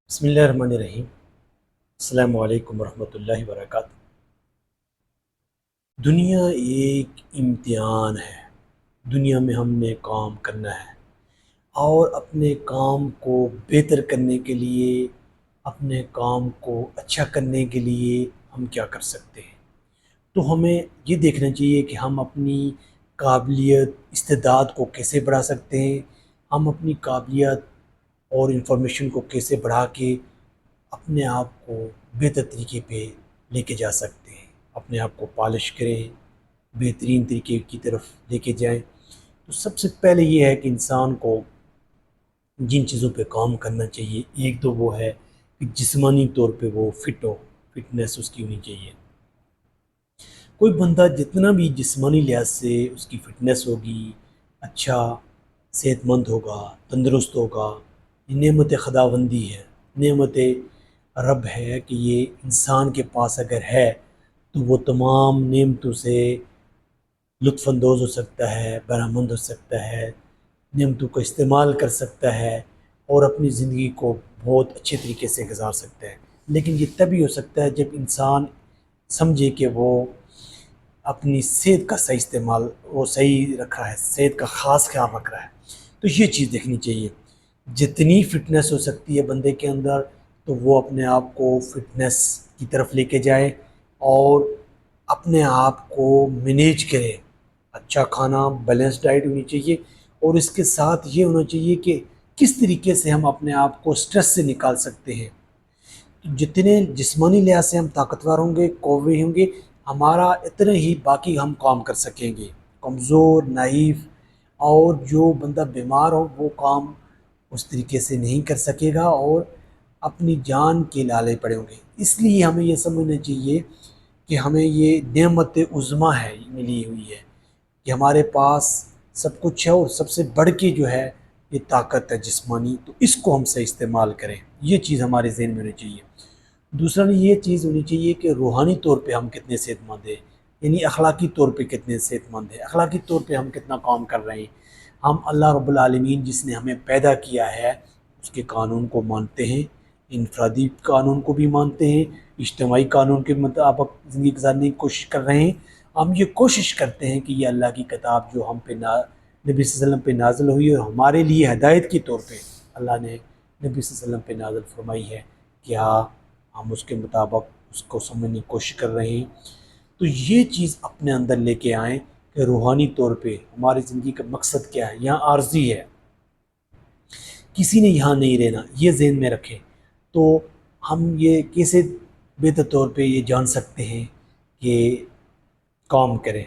بسم اللہ الرحمن الرحیم۔ السلام علیکم ورحمۃ اللہ وبرکاتہ۔ دنیا ایک امتحان ہے۔ دنیا میں ہم نے کام کرنا ہے اور اپنے کام کو بہتر کرنے کے لیے، اپنے کام کو اچھا کرنے کے لیے ہم کیا کر سکتے ہیں؟ تو ہمیں یہ دیکھنا چاہیے کہ ہم اپنی قابلیت استعداد کو کیسے بڑھا سکتے ہیں، ہم اپنی قابلیت اور انفارمیشن کو کیسے بڑھا کے اپنے آپ کو بہتر طریقے پہ لے کے جا سکتے ہیں، اپنے آپ کو پالش کریں، بہترین طریقے کی طرف لے کے جائیں۔ تو سب سے پہلے یہ ہے کہ انسان کو جن چیزوں پہ کام کرنا چاہیے، ایک تو وہ ہے کہ جسمانی طور پہ وہ فٹ ہو، فٹنس اس کی ہونی چاہیے۔ کوئی بندہ جتنا بھی جسمانی لحاظ سے اس کی فٹنس ہوگی، اچھا صحت مند ہوگا، تندرست ہوگا، یہ نعمت خداوندی ہے، نعمت رب ہے کہ یہ انسان کے پاس اگر ہے تو وہ تمام نعمتوں سے لطف اندوز ہو سکتا ہے، برآمد ہو سکتا ہے، نعمتوں کو استعمال کر سکتا ہے اور اپنی زندگی کو بہت اچھے طریقے سے گزار سکتا ہے۔ لیکن یہ تبھی ہو سکتا ہے جب انسان سمجھے کہ وہ اپنی صحت کا صحیح استعمال وہ صحیح رکھ رہا ہے، صحت کا خاص خیال رکھ رہا ہے۔ تو یہ چیز دیکھنی چاہیے، جتنی فٹنس ہو سکتی ہے بندے کے اندر تو وہ اپنے آپ کو فٹنس کی طرف لے کے جائے اور اپنے آپ کو مینیج کرے۔ اچھا کھانا، بیلنس ڈائٹ ہونی چاہیے، اور اس کے ساتھ یہ ہونا چاہیے کہ کس طریقے سے ہم اپنے آپ کو سٹریس سے نکال سکتے ہیں۔ جتنے جسمانی لحاظ سے ہم طاقتور ہوں گے، قوی ہوں گے، ہمارا اتنے ہی باقی ہم کام کر سکیں گے۔ کمزور، نائف اور جو بندہ بیمار ہو وہ کام اس طریقے سے نہیں کر سکے گا اور اپنی جان کے لالے پڑے ہوں گے۔ اس لیے ہمیں یہ سمجھنا چاہیے کہ ہمیں یہ نعمت عظمیٰ ہے، ملی ہوئی ہے کہ ہمارے پاس سب کچھ ہے، اور سب سے بڑھ کے جو ہے یہ طاقت ہے جسمانی، تو اس کو ہم صحیح استعمال کریں۔ یہ چیز ہمارے ذہن میں ہونی چاہیے۔ دوسرا یہ چیز ہونی چاہیے کہ روحانی طور پہ ہم کتنے صحت مند ہیں، یعنی اخلاقی طور پہ کتنے صحت مند ہیں، اخلاقی طور پہ ہم کتنا کام کر رہے ہیں۔ ہم اللہ رب العالمین جس نے ہمیں پیدا کیا ہے اس کے قانون کو مانتے ہیں، انفرادی قانون کو بھی مانتے ہیں، اجتماعی قانون کے مطابق زندگی گزارنے کی کوشش کر رہے ہیں۔ ہم یہ کوشش کرتے ہیں کہ یہ اللہ کی کتاب جو ہم پہ نبی صلی اللہ علیہ وسلم پہ نازل ہوئی اور ہمارے لیے ہدایت کے طور پہ اللہ نے نبی صلی اللہ علیہ وسلم پہ نازل فرمائی ہے، کیا ہم اس کے مطابق اس کو سمجھنے کی کوشش کر رہے ہیں؟ تو یہ چیز اپنے اندر لے کے آئیں کہ روحانی طور پہ ہماری زندگی کا مقصد کیا ہے، یہاں عارضی ہے، کسی نے یہاں نہیں رہنا، یہ ذہن میں رکھیں۔ تو ہم یہ کیسے بہتر طور پہ یہ جان سکتے ہیں کہ کام کریں،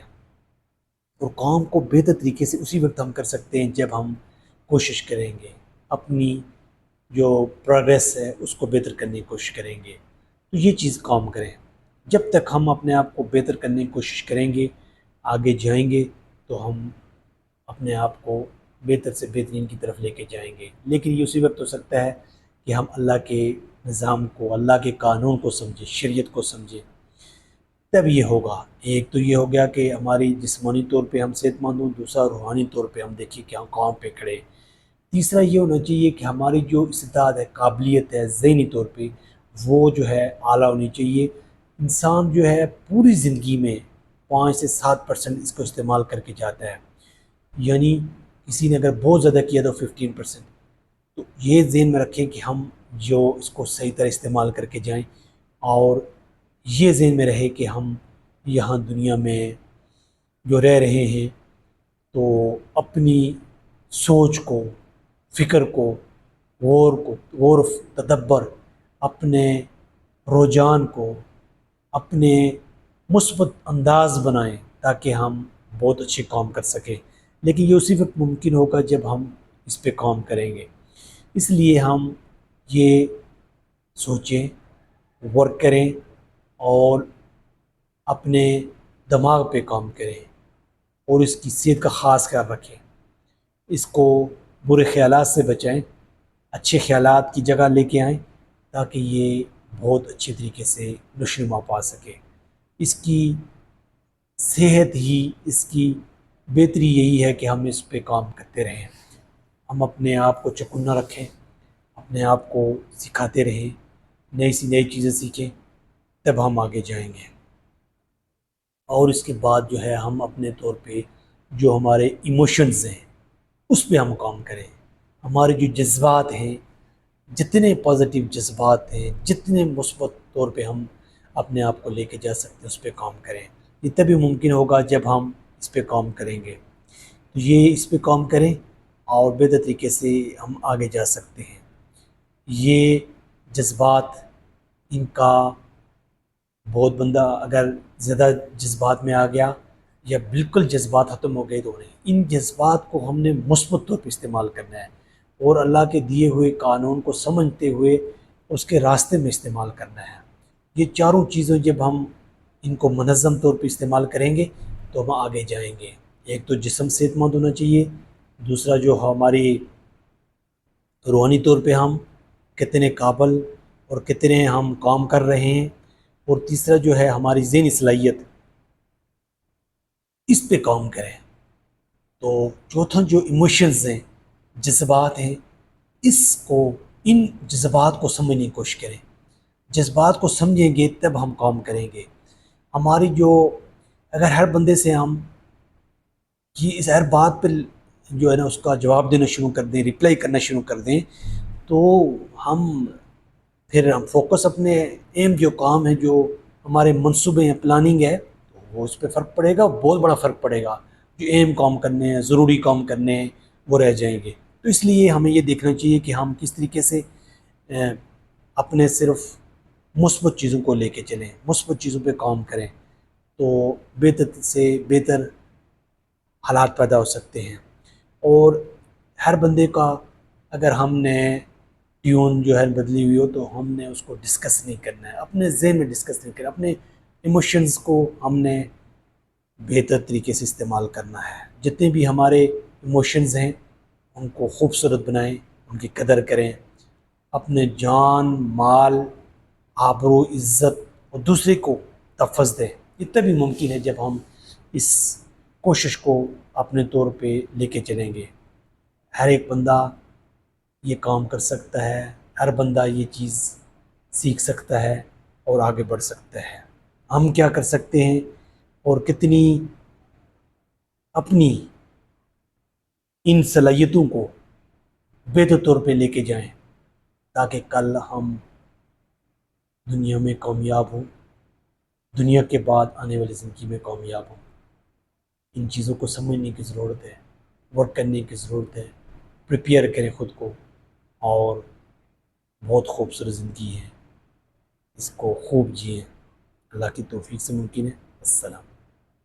اور کام کو بہتر طریقے سے اسی وقت ہم کر سکتے ہیں جب ہم کوشش کریں گے، اپنی جو پروگریس ہے اس کو بہتر کرنے کی کوشش کریں گے۔ تو یہ چیز کام کریں، جب تک ہم اپنے آپ کو بہتر کرنے کی کوشش کریں گے، آگے جائیں گے، تو ہم اپنے آپ کو بہتر سے بہترین کی طرف لے کے جائیں گے۔ لیکن یہ اسی وقت ہو سکتا ہے کہ ہم اللہ کے نظام کو، اللہ کے قانون کو سمجھیں، شریعت کو سمجھیں، تب یہ ہوگا۔ ایک تو یہ ہو گیا کہ ہماری جسمانی طور پہ ہم صحت مند ہوں، دوسرا روحانی طور پہ ہم دیکھیں کہ ہم کام پہ کھڑے۔ تیسرا یہ ہونا چاہیے کہ ہماری جو استعداد ہے، قابلیت ہے ذہنی طور پہ، وہ جو ہے اعلیٰ ہونی چاہیے۔ انسان جو ہے پوری زندگی میں 5 سے 7% اس کو استعمال کر کے جاتا ہے، یعنی کسی نے اگر بہت زیادہ کیا تو 15%۔ تو یہ ذہن میں رکھیں کہ ہم جو اس کو صحیح طرح استعمال کر کے جائیں، اور یہ ذہن میں رہے کہ ہم یہاں دنیا میں جو رہ رہے ہیں تو اپنی سوچ کو، فکر کو، غور و تدبر، اپنے رجحان کو اپنے مثبت انداز بنائیں تاکہ ہم بہت اچھے کام کر سکیں۔ لیکن یہ اسی وقت ممکن ہوگا جب ہم اس پہ کام کریں گے۔ اس لیے ہم یہ سوچیں، ورک کریں اور اپنے دماغ پہ کام کریں، اور اس کی صحت کا خاص خیال رکھیں، اس کو برے خیالات سے بچائیں، اچھے خیالات کی جگہ لے کے آئیں تاکہ یہ بہت اچھے طریقے سے نشوونما پا سکے۔ اس کی صحت ہی، اس کی بہتری یہی ہے کہ ہم اس پہ کام کرتے رہیں، ہم اپنے آپ کو چکنا رکھیں، اپنے آپ کو سکھاتے رہیں، نئی سی نئی چیزیں سیکھیں، تب ہم آگے جائیں گے۔ اور اس کے بعد جو ہے ہم اپنے طور پہ جو ہمارے ایموشنز ہیں اس پہ ہم کام کریں۔ ہمارے جو جذبات ہیں، جتنے پازیٹیو جذبات ہیں، جتنے مثبت طور پہ ہم اپنے آپ کو لے کے جا سکتے ہیں اس پہ کام کریں۔ یہ تبھی ممکن ہوگا جب ہم اس پہ کام کریں گے۔ تو یہ اس پہ کام کریں اور بہتر طریقے سے ہم آگے جا سکتے ہیں۔ یہ جذبات، ان کا بہت بندہ اگر زیادہ جذبات میں آ گیا یا بالکل جذبات ختم ہو گئے تو نہیں، ان جذبات کو ہم نے مثبت طور پہ استعمال کرنا ہے اور اللہ کے دیے ہوئے قانون کو سمجھتے ہوئے اس کے راستے میں استعمال کرنا ہے۔ یہ چاروں چیزیں جب ہم ان کو منظم طور پہ استعمال کریں گے تو ہم آگے جائیں گے۔ ایک تو جسم صحت مند ہونا چاہیے، دوسرا جو ہماری روحانی طور پہ ہم کتنے قابل اور کتنے ہم کام کر رہے ہیں، اور تیسرا جو ہے ہماری ذہنی صلاحیت، اس پہ کام کریں۔ تو چوتھا جو ایموشنز ہیں، جذبات ہیں، ان جذبات کو سمجھنے کی کوشش کریں۔ جذبات کو سمجھیں گے تب ہم کام کریں گے۔ ہماری جو اگر ہر بندے سے ہم اس ہر بات پہ جو ہے نا اس کا جواب دینا شروع کر دیں، رپلائی کرنا شروع کر دیں، تو پھر ہم فوکس اپنے ایم جو کام ہے، جو ہمارے منصوبے ہیں، پلاننگ ہے، وہ اس پہ فرق پڑے گا، بہت بڑا فرق پڑے گا۔ جو ایم کام کرنے ہیں، ضروری کام کرنے ہیں، وہ رہ جائیں گے۔ تو اس لیے ہمیں یہ دیکھنا چاہیے کہ ہم کس طریقے سے اپنے صرف مثبت چیزوں کو لے کے چلیں، مثبت چیزوں پہ کام کریں، تو بہتر سے بہتر حالات پیدا ہو سکتے ہیں۔ اور ہر بندے کا اگر ہم نے ٹیون جو ہے بدلی ہوئی ہو تو ہم نے اس کو ڈسکس نہیں کرنا ہے، اپنے ذہن میں ڈسکس نہیں کرنا، اپنے ایموشنز کو ہم نے بہتر طریقے سے استعمال کرنا ہے۔ جتنے بھی ہمارے ایموشنز ہیں ان کو خوبصورت بنائیں، ان کی قدر کریں، اپنے جان، مال، آبرو، عزت اور دوسرے کو تحفظ دیں۔ یہ تبھی ممکن ہے جب ہم اس کوشش کو اپنے طور پہ لے کے چلیں گے۔ ہر ایک بندہ یہ کام کر سکتا ہے، ہر بندہ یہ چیز سیکھ سکتا ہے اور آگے بڑھ سکتا ہے۔ ہم کیا کر سکتے ہیں اور کتنی اپنی ان صلاحیتوں کو بہتر طور پہ لے کے جائیں تاکہ کل ہم دنیا میں کامیاب ہوں، دنیا کے بعد آنے والی زندگی میں کامیاب ہوں۔ ان چیزوں کو سمجھنے کی ضرورت ہے، ورک کرنے کی ضرورت ہے، پریپیئر کریں خود کو، اور بہت خوبصورت زندگی ہے، اس کو خوب جئیں۔ اللہ کی توفیق سے ممکن ہے۔ السلام۔